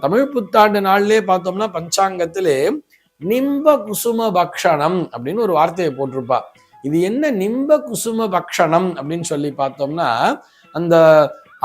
தமிழ் புத்தாண்டு நாள்லயே பார்த்தோம்னா பஞ்சாங்கத்திலே நிம்ப குசும பக்ஷணம் அப்படின்னு ஒரு வார்த்தையை போட்டிருப்பா. இது என்ன நிம்ப குசும பக்ஷணம் அப்படின்னு சொல்லி பார்த்தோம்னா, அந்த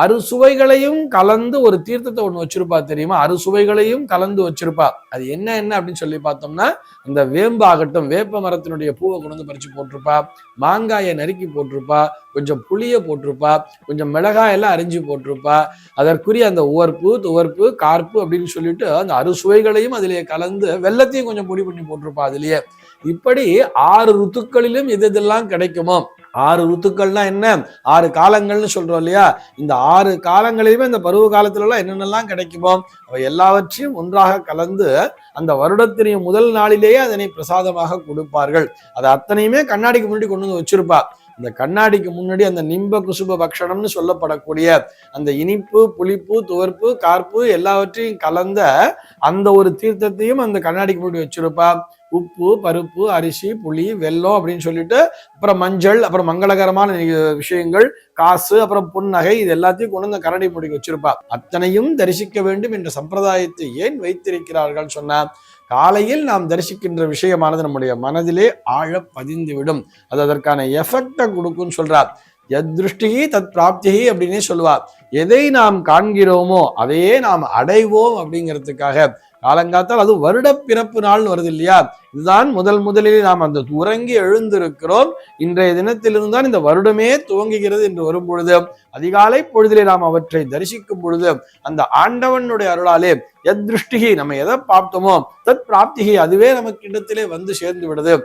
அறுசுவைகளையும் கலந்து ஒரு தீர்த்தத்தை ஒண்ணு வச்சிருப்பா தெரியுமா? அறுசுவைகளையும் கலந்து வச்சிருப்பா. அது என்ன என்ன அப்படின்னு சொல்லி பார்த்தோம்னா, அந்த வேம்பு ஆகட்டும், வேப்ப மரத்தினுடைய பூவை கொண்டு வந்து பறிச்சு போட்டிருப்பா, மாங்காயை நறுக்கி போட்டிருப்பா, கொஞ்சம் புளிய போட்டிருப்பா, கொஞ்சம் மிளகாய் எல்லாம் அரிஞ்சு போட்டிருப்பா. அதற்குரிய அந்த உவர்ப்பு, துவர்ப்பு, கார்ப்பு அப்படின்னு சொல்லிட்டு அந்த அறுசுவைகளையும் அதிலேயே கலந்து வெள்ளத்தையும் கொஞ்சம் பொடி பண்ணி போட்டிருப்பா அதுலயே. இப்படி 6 ருத்துக்களிலும் எது எதெல்லாம் கிடைக்குமோ, 6 ருத்துக்கள்னா என்ன, 6 காலங்கள்னு சொல்றோம் இல்லையா? இந்த 6 காலங்களிலுமே இந்த பருவ காலத்துல எல்லாம் என்னென்னலாம் கிடைக்குமோ அவை எல்லாவற்றையும் ஒன்றாக கலந்து அந்த வருடத்தினுடைய முதல் நாளிலேயே அதனை பிரசாதமாக கொடுப்பார்கள். அது அத்தனையுமே கண்ணாடிக்கு முன்னாடி கொண்டு வந்து வச்சிருப்பா. இந்த கண்ணாடிக்கு முன்னாடி அந்த நிம்ப குசுப பக்ஷணம்னு சொல்லப்படக்கூடிய அந்த இனிப்பு, புளிப்பு, துவர்ப்பு, கார்ப்பு எல்லாவற்றையும் கலந்த அந்த ஒரு தீர்த்தத்தையும் அந்த கண்ணாடிக்கு முன்னாடி வச்சிருப்பா. உப்பு, பருப்பு, அரிசி, புளி, வெல்லம் அப்படின்னு சொல்லிட்டு, அப்புறம் மஞ்சள், அப்புறம் மங்களகரமான விஷயங்கள், காசு, அப்புறம் புன்னகை, இது எல்லாத்தையும் கொண்டு வந்து கரடி முடிக்க வச்சிருப்பா. அத்தனையும் தரிசிக்க வேண்டும் என்ற சம்பிரதாயத்தை ஏன் வைத்திருக்கிறார்கள் சொன்னா, காலையில் நாம் தரிசிக்கின்ற விஷயமானது நம்முடைய மனதிலே ஆழ பதிந்துவிடும். அது அதற்கான எஃபெக்டை கொடுக்கும்னு சொல்றார். யத்ருஷ்டி தத் பிராப்தி அப்படின்னே சொல்லுவார். எதை நாம் காண்கிறோமோ அதையே நாம் அடைவோம் அப்படிங்கிறதுக்காக காலங்காத்தால் அது வருட பிறப்பு நாள் வருது இல்லையா? இதுதான் முதலில் நாம் அந்த உறங்கி எழுந்திருக்கிறோம். இன்றைய தினத்திலிருந்து தான் இந்த வருடமே துவங்குகிறது என்று வரும் பொழுது, அதிகாலை பொழுதிலே நாம் அவற்றை தரிசிக்கும் பொழுது அந்த ஆண்டவனுடைய அருளாலே யத் திருஷ்டிகி, நம்ம எதை பார்த்தோமோ தத் பிராப்திகி, அதுவே நமக்கு இடத்திலே வந்து சேர்ந்து விடுது.